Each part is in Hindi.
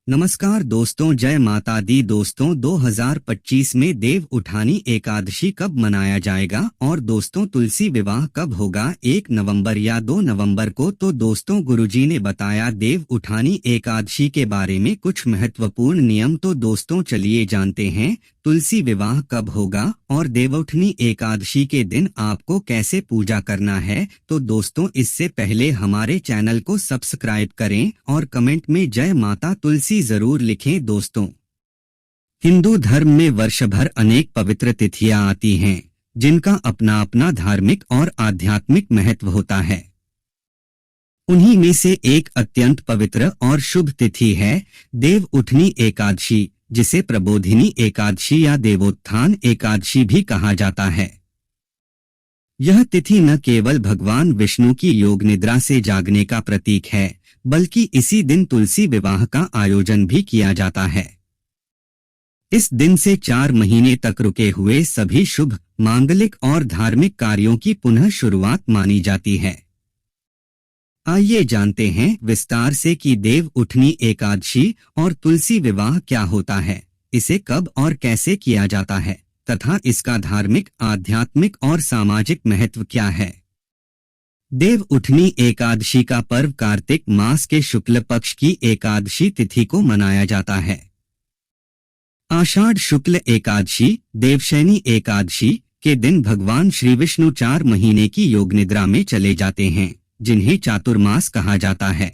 नमस्कार दोस्तों, जय माता दी। दोस्तों 2025 में देव उठानी एकादशी कब मनाया जाएगा और दोस्तों तुलसी विवाह कब होगा, 1 नवंबर या 2 नवंबर को? तो दोस्तों गुरुजी ने बताया देव उठानी एकादशी के बारे में कुछ महत्वपूर्ण नियम। तो दोस्तों चलिए जानते हैं तुलसी विवाह कब होगा और देवउठनी एकादशी के दिन आपको कैसे पूजा करना है। तो दोस्तों इससे पहले हमारे चैनल को सब्सक्राइब करें और कमेंट में जय माता तुलसी जरूर लिखें। दोस्तों हिंदू धर्म में वर्ष भर अनेक पवित्र तिथियां आती हैं जिनका अपना अपना धार्मिक और आध्यात्मिक महत्व होता है। उन्हीं में से एक अत्यंत पवित्र और शुभ तिथि है देव उठनी एकादशी, जिसे प्रबोधिनी एकादशी या देवोत्थान एकादशी भी कहा जाता है। यह तिथि न केवल भगवान विष्णु की योग निद्रा से जागने का प्रतीक है, बल्कि इसी दिन तुलसी विवाह का आयोजन भी किया जाता है। इस दिन से 4 महीने तक रुके हुए सभी शुभ, मांगलिक और धार्मिक कार्यों की पुनः शुरुआत मानी जाती है। आइए जानते हैं विस्तार से कि देव उठनी एकादशी और तुलसी विवाह क्या होता है, इसे कब और कैसे किया जाता है तथा इसका धार्मिक, आध्यात्मिक और सामाजिक महत्व क्या है। देव उठनी एकादशी का पर्व कार्तिक मास के शुक्ल पक्ष की एकादशी तिथि को मनाया जाता है। आषाढ़ शुक्ल एकादशी, देवशयनी एकादशी के दिन भगवान श्री विष्णु 4 महीने की योग निद्रा में चले जाते हैं, जिन्हें चातुर्मास कहा जाता है।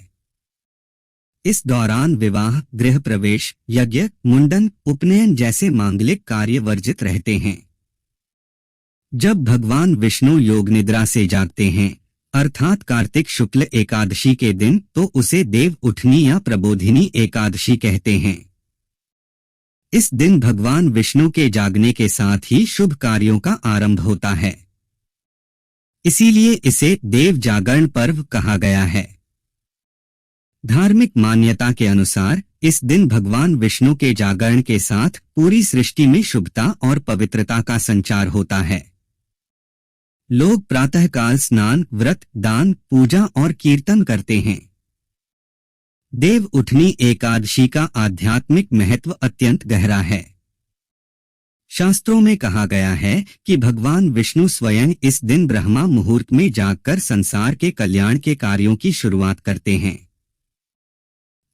इस दौरान विवाह, गृह प्रवेश, यज्ञ, मुंडन, उपनयन जैसे मांगलिक कार्य वर्जित रहते हैं। जब भगवान विष्णु योग निद्रा से जागते हैं अर्थात कार्तिक शुक्ल एकादशी के दिन, तो उसे देव उठनी या प्रबोधिनी एकादशी कहते हैं। इस दिन भगवान विष्णु के जागने के साथ ही शुभ कार्यों का आरंभ होता है, इसीलिए इसे देव जागरण पर्व कहा गया है। धार्मिक मान्यता के अनुसार इस दिन भगवान विष्णु के जागरण के साथ पूरी सृष्टि में शुभता और पवित्रता का संचार होता है। लोग प्रातःकाल स्नान, व्रत, दान, पूजा और कीर्तन करते हैं। देव उठनी एकादशी का आध्यात्मिक महत्व अत्यंत गहरा है। शास्त्रों में कहा गया है कि भगवान विष्णु स्वयं इस दिन ब्रह्मा मुहूर्त में जागकर संसार के कल्याण के कार्यों की शुरुआत करते हैं।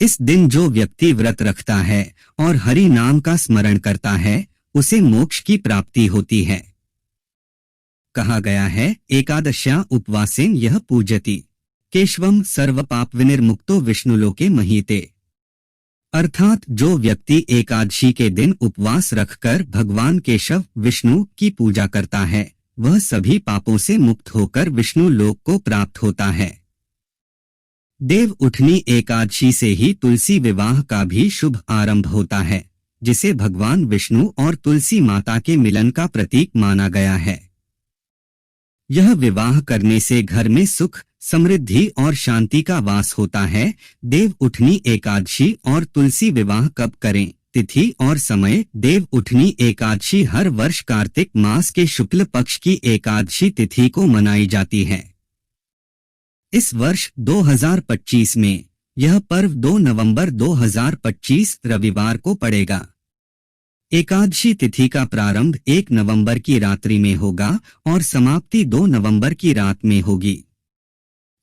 इस दिन जो व्यक्ति व्रत रखता है और हरि नाम का स्मरण करता है, उसे मोक्ष की प्राप्ति होती है। कहा गया है एकादश्या उपवासेन यह पूजति केशवम सर्व पाप विनिर्मुक्तो विष्णुलोके महीते। अर्थात जो व्यक्ति एकादशी के दिन उपवास रखकर भगवान केशव विष्णु की पूजा करता है, वह सभी पापों से मुक्त होकर विष्णु लोक को प्राप्त होता है। देव उठनी एकादशी से ही तुलसी विवाह का भी शुभ आरंभ होता है, जिसे भगवान विष्णु और तुलसी माता के मिलन का प्रतीक माना गया है। यह विवाह करने से घर में सुख, समृद्धि और शांति का वास होता है। देव उठनी एकादशी और तुलसी विवाह कब करें, तिथि और समय। देव उठनी एकादशी हर वर्ष कार्तिक मास के शुक्ल पक्ष की एकादशी तिथि को मनाई जाती है। इस वर्ष 2025 में यह पर्व 2 नवंबर 2025 रविवार को पड़ेगा। एकादशी तिथि का प्रारंभ 1 नवंबर की रात्रि में होगा और समाप्ति 2 नवंबर की रात में होगी।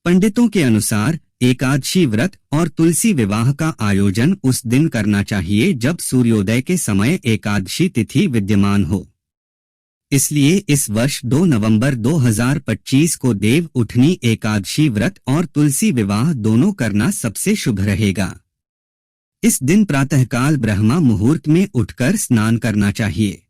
पंडितों के अनुसार एकादशी व्रत और तुलसी विवाह का आयोजन उस दिन करना चाहिए जब सूर्योदय के समय एकादशी तिथि विद्यमान हो। इसलिए इस वर्ष 2 नवंबर 2025 को देव उठनी एकादशी व्रत और तुलसी विवाह दोनों करना सबसे शुभ रहेगा। इस दिन प्रातःकाल ब्रह्मा मुहूर्त में उठकर स्नान करना चाहिए।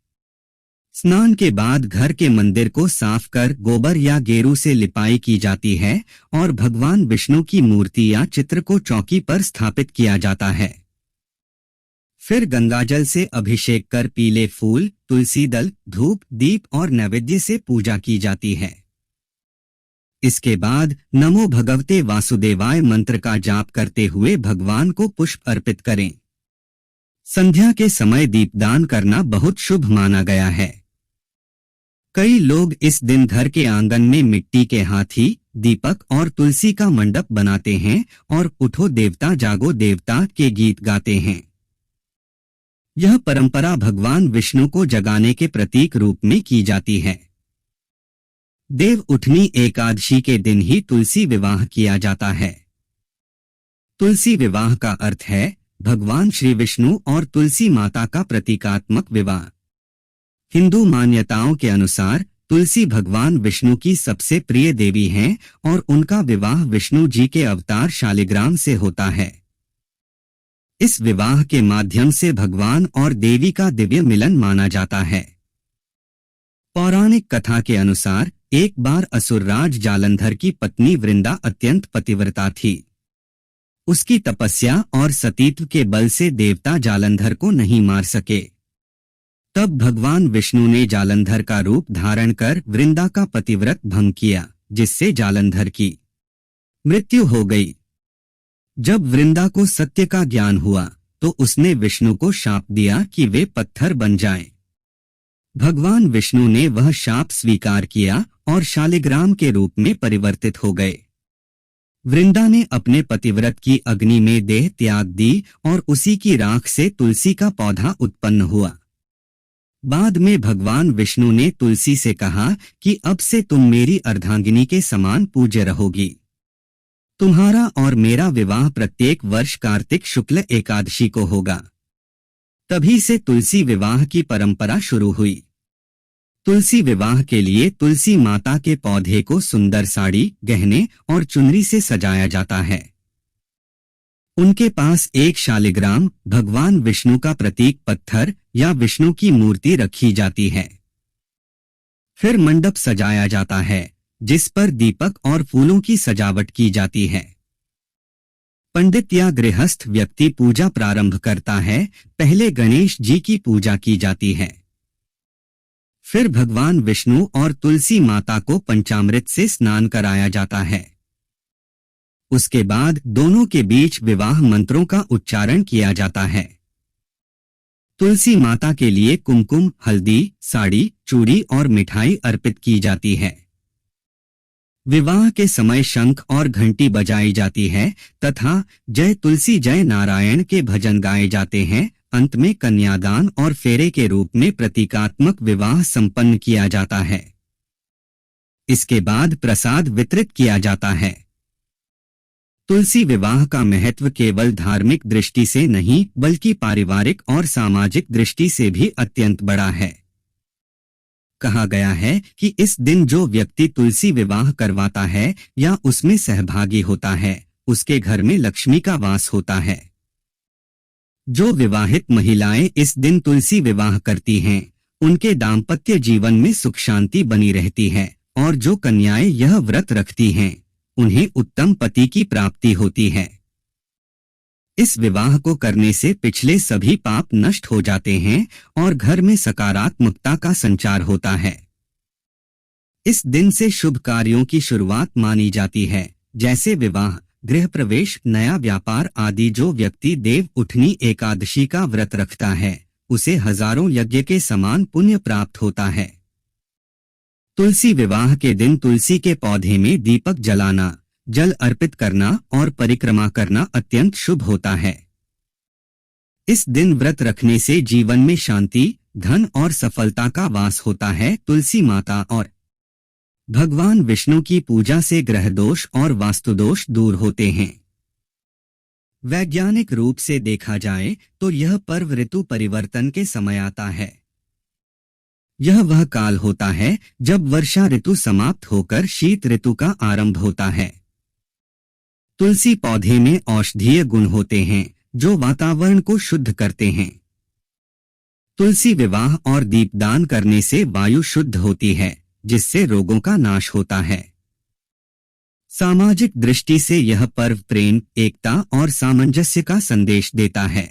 स्नान के बाद घर के मंदिर को साफ कर गोबर या गेरू से लिपाई की जाती है और भगवान विष्णु की मूर्ति या चित्र को चौकी पर स्थापित किया जाता है। फिर गंगाजल से अभिषेक कर पीले फूल, तुलसी दल, धूप, दीप और नैवेद्य से पूजा की जाती है। इसके बाद नमो भगवते वासुदेवाय मंत्र का जाप करते हुए भगवान को पुष्प अर्पित करें। संध्या के समय दीपदान करना बहुत शुभ माना गया है। कई लोग इस दिन घर के आंगन में मिट्टी के हाथी, दीपक और तुलसी का मंडप बनाते हैं और उठो देवता जागो देवता के गीत गाते हैं। यह परंपरा भगवान विष्णु को जगाने के प्रतीक रूप में की जाती है। देव उठनी एकादशी के दिन ही तुलसी विवाह किया जाता है। तुलसी विवाह का अर्थ है भगवान श्री विष्णु और तुलसी माता का प्रतीकात्मक विवाह। हिंदू मान्यताओं के अनुसार तुलसी भगवान विष्णु की सबसे प्रिय देवी हैं और उनका विवाह विष्णु जी के अवतार शालिग्राम से होता है। इस विवाह के माध्यम से भगवान और देवी का दिव्य मिलन माना जाता है। पौराणिक कथा के अनुसार एक बार असुरराज जालंधर की पत्नी वृंदा अत्यंत पतिव्रता थी। उसकी तपस्या और सतीत्व के बल से देवता जालंधर को नहीं मार सके। तब भगवान विष्णु ने जालंधर का रूप धारण कर वृंदा का पतिव्रत भंग किया, जिससे जालंधर की मृत्यु हो गई। जब वृंदा को सत्य का ज्ञान हुआ तो उसने विष्णु को शाप दिया कि वे पत्थर बन जाएं। भगवान विष्णु ने वह शाप स्वीकार किया और शालिग्राम के रूप में परिवर्तित हो गए। वृंदा ने अपने पतिव्रत की अग्नि में देह त्याग दी और उसी की राख से तुलसी का पौधा उत्पन्न हुआ। बाद में भगवान विष्णु ने तुलसी से कहा कि अब से तुम मेरी अर्धांगिनी के समान पूज्य रहोगी। तुम्हारा और मेरा विवाह प्रत्येक वर्ष कार्तिक शुक्ल एकादशी को होगा। तभी से तुलसी विवाह की परंपरा शुरू हुई। तुलसी विवाह के लिए तुलसी माता के पौधे को सुंदर साड़ी, गहने और चुनरी से सजाया जाता है। उनके पास एक शालिग्राम, भगवान विष्णु का प्रतीक पत्थर या विष्णु की मूर्ति रखी जाती है। फिर मंडप सजाया जाता है जिस पर दीपक और फूलों की सजावट की जाती है। पंडित या गृहस्थ व्यक्ति पूजा प्रारंभ करता है। पहले गणेश जी की पूजा की जाती है। फिर भगवान विष्णु और तुलसी माता को पंचामृत से स्नान कराया जाता है। उसके बाद दोनों के बीच विवाह मंत्रों का उच्चारण किया जाता है। तुलसी माता के लिए कुमकुम, हल्दी, साड़ी, चूड़ी और मिठाई अर्पित की जाती है। विवाह के समय शंख और घंटी बजाई जाती है तथा जय तुलसी जय नारायण के भजन गाए जाते हैं। अंत में कन्यादान और फेरे के रूप में प्रतीकात्मक विवाह संपन्न किया जाता है। इसके बाद प्रसाद वितरित किया जाता है। तुलसी विवाह का महत्व केवल धार्मिक दृष्टि से नहीं बल्कि पारिवारिक और सामाजिक दृष्टि से भी अत्यंत बड़ा है। कहा गया है कि इस दिन जो व्यक्ति तुलसी विवाह करवाता है या उसमें सहभागी होता है, उसके घर में लक्ष्मी का वास होता है। जो विवाहित महिलाएं इस दिन तुलसी विवाह करती हैं, उनके दाम्पत्य जीवन में सुख शांति बनी रहती है और जो कन्याएं यह व्रत रखती हैं, उन्हें उत्तम पति की प्राप्ति होती है। इस विवाह को करने से पिछले सभी पाप नष्ट हो जाते हैं और घर में सकारात्मकता का संचार होता है। इस दिन से शुभ कार्यों की शुरुआत मानी जाती है, जैसे विवाह, गृह प्रवेश, नया व्यापार आदि। जो व्यक्ति देव उठनी एकादशी का व्रत रखता है, उसे हजारों यज्ञ के समान पुण्य प्राप्त होता है। तुलसी विवाह के दिन तुलसी के पौधे में दीपक जलाना, जल अर्पित करना और परिक्रमा करना अत्यंत शुभ होता है। इस दिन व्रत रखने से जीवन में शांति, धन और सफलता का वास होता है। तुलसी माता और भगवान विष्णु की पूजा से ग्रह दोष और वास्तुदोष दूर होते हैं। वैज्ञानिक रूप से देखा जाए तो यह पर्व ऋतु परिवर्तन के समय आता है। यह वह काल होता है जब वर्षा ऋतु समाप्त होकर शीत ऋतु का आरंभ होता है। तुलसी पौधे में औषधीय गुण होते हैं जो वातावरण को शुद्ध करते हैं। तुलसी विवाह और दीपदान करने से वायु शुद्ध होती है, जिससे रोगों का नाश होता है। सामाजिक दृष्टि से यह पर्व प्रेम, एकता और सामंजस्य का संदेश देता है।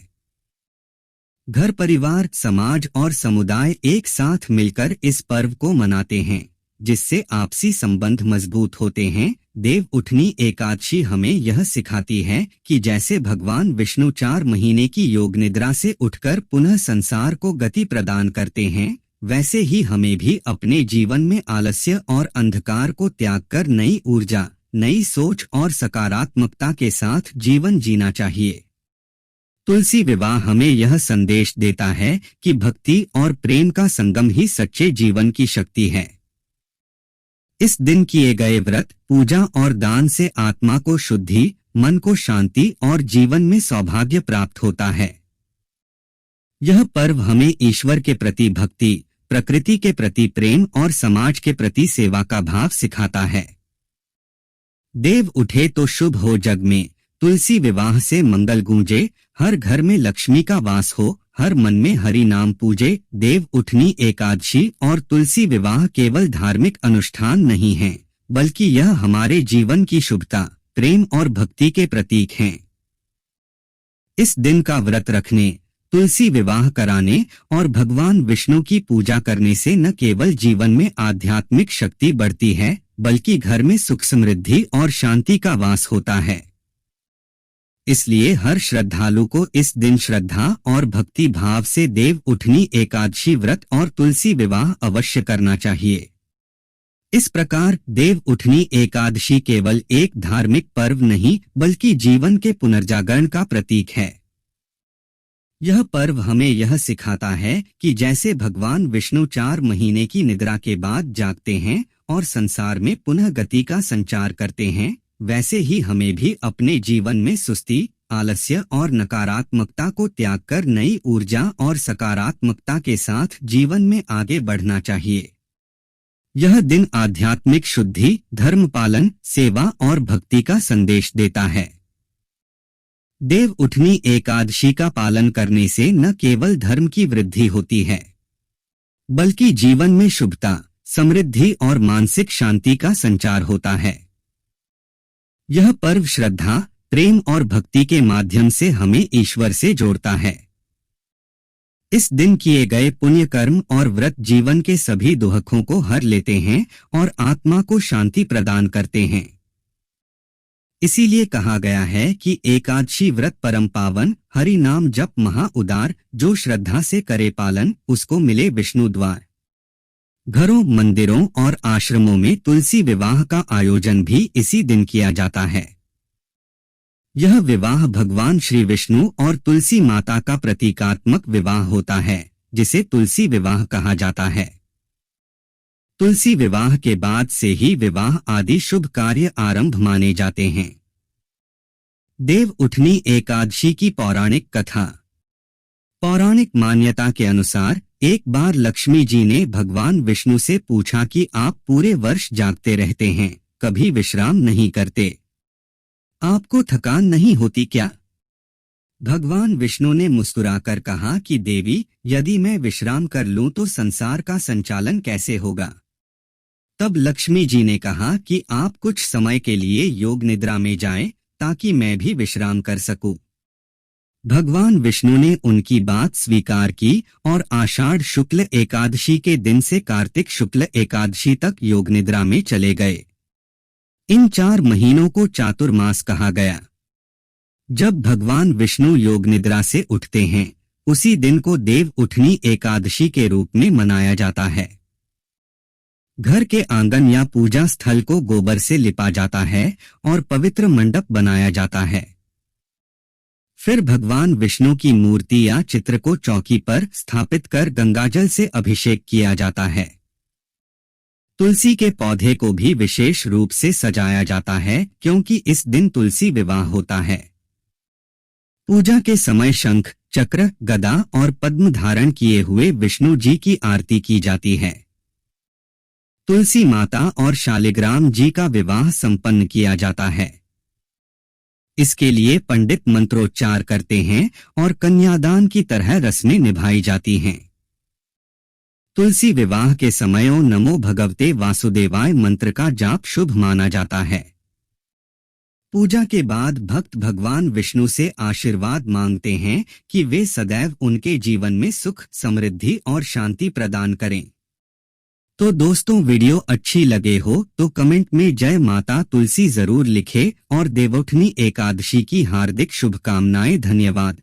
घर परिवार, समाज और समुदाय एक साथ मिलकर इस पर्व को मनाते हैं, जिससे आपसी संबंध मजबूत होते हैं। देव उठनी एकादशी हमें यह सिखाती है कि जैसे भगवान विष्णु 4 महीने की योग निद्रा से उठकर पुनः संसार को गति प्रदान करते हैं, वैसे ही हमें भी अपने जीवन में आलस्य और अंधकार को त्याग कर नई ऊर्जा, नई सोच और सकारात्मकता के साथ जीवन जीना चाहिए। तुलसी विवाह हमें यह संदेश देता है कि भक्ति और प्रेम का संगम ही सच्चे जीवन की शक्ति है। इस दिन किए गए व्रत, पूजा और दान से आत्मा को शुद्धि, मन को शांति और जीवन में सौभाग्य प्राप्त होता है। यह पर्व हमें ईश्वर के प्रति भक्ति, प्रकृति के प्रति प्रेम और समाज के प्रति सेवा का भाव सिखाता है। देव उठे तो शुभ हो जग में, तुलसी विवाह से मंगल गूंजे, हर घर में लक्ष्मी का वास हो, हर मन में हरि नाम पूजे। देव उठनी एकादशी और तुलसी विवाह केवल धार्मिक अनुष्ठान नहीं है, बल्कि यह हमारे जीवन की शुभता, प्रेम और भक्ति के प्रतीक हैं। इस दिन का व्रत रखने, तुलसी विवाह कराने और भगवान विष्णु की पूजा करने से न केवल जीवन में आध्यात्मिक शक्ति बढ़ती है, बल्कि घर में सुख, समृद्धि और शांति का वास होता है। इसलिए हर श्रद्धालु को इस दिन श्रद्धा और भक्ति भाव से देव उठनी एकादशी व्रत और तुलसी विवाह अवश्य करना चाहिए। इस प्रकार देव उठनी एकादशी केवल एक धार्मिक पर्व नहीं, बल्कि जीवन के पुनर्जागरण का प्रतीक है। यह पर्व हमें यह सिखाता है कि जैसे भगवान विष्णु 4 महीने की निद्रा के बाद जागते हैं और संसार में पुनः गति का संचार करते हैं, वैसे ही हमें भी अपने जीवन में सुस्ती, आलस्य और नकारात्मकता को त्याग कर नई ऊर्जा और सकारात्मकता के साथ जीवन में आगे बढ़ना चाहिए। यह दिन आध्यात्मिक शुद्धि, धर्म पालन, सेवा और भक्ति का संदेश देता है। देव उठनी एकादशी का पालन करने से न केवल धर्म की वृद्धि होती है, बल्कि जीवन में शुभता, समृद्धि और मानसिक शांति का संचार होता है। यह पर्व श्रद्धा, प्रेम और भक्ति के माध्यम से हमें ईश्वर से जोड़ता है। इस दिन किए गए पुण्य कर्म और व्रत जीवन के सभी दुखों को हर लेते हैं और आत्मा को शांति प्रदान करते हैं। इसीलिए कहा गया है कि एकादशी व्रत परम पावन, हरि नाम जप महा उदार, जो श्रद्धा से करे पालन, उसको मिले विष्णु द्वार। घरों, मंदिरों और आश्रमों में तुलसी विवाह का आयोजन भी इसी दिन किया जाता है। यह विवाह भगवान श्री विष्णु और तुलसी माता का प्रतीकात्मक विवाह होता है, जिसे तुलसी विवाह कहा जाता है। तुलसी विवाह के बाद से ही विवाह आदि शुभ कार्य आरंभ माने जाते हैं। देव उठनी एकादशी की पौराणिक कथा। पौराणिक मान्यता के अनुसार एक बार लक्ष्मी जी ने भगवान विष्णु से पूछा कि आप पूरे वर्ष जागते रहते हैं, कभी विश्राम नहीं करते, आपको थकान नहीं होती क्या? भगवान विष्णु ने मुस्कुराकर कहा कि देवी, यदि मैं विश्राम कर लूं तो संसार का संचालन कैसे होगा? तब लक्ष्मी जी ने कहा कि आप कुछ समय के लिए योग निद्रा में जाएं, ताकि मैं भी विश्राम कर सकूं। भगवान विष्णु ने उनकी बात स्वीकार की और आषाढ़ शुक्ल एकादशी के दिन से कार्तिक शुक्ल एकादशी तक योग निद्रा में चले गए। इन 4 महीनों को चातुर्मास कहा गया। जब भगवान विष्णु योग निद्रा से उठते हैं, उसी दिन को देव उठनी एकादशी के रूप में मनाया जाता है। घर के आंगन या पूजा स्थल को गोबर से लिपा जाता है और पवित्र मंडप बनाया जाता है। फिर भगवान विष्णु की मूर्ति या चित्र को चौकी पर स्थापित कर गंगाजल से अभिषेक किया जाता है। तुलसी के पौधे को भी विशेष रूप से सजाया जाता है, क्योंकि इस दिन तुलसी विवाह होता है। पूजा के समय शंख, चक्र, गदा और पद्म धारण किए हुए विष्णु जी की आरती की जाती है। तुलसी माता और शालिग्राम जी का विवाह संपन्न किया जाता है। इसके लिए पंडित मंत्रोच्चार करते हैं और कन्यादान की तरह रस्में निभाई जाती हैं। तुलसी विवाह के समय ओं नमो भगवते वासुदेवाय मंत्र का जाप शुभ माना जाता है। पूजा के बाद भक्त भगवान विष्णु से आशीर्वाद मांगते हैं कि वे सदैव उनके जीवन में सुख, समृद्धि और शांति प्रदान करें। तो दोस्तों, वीडियो अच्छी लगे हो तो कमेंट में जय माता तुलसी जरूर लिखें और देवउठनी एकादशी की हार्दिक शुभकामनाएं। धन्यवाद।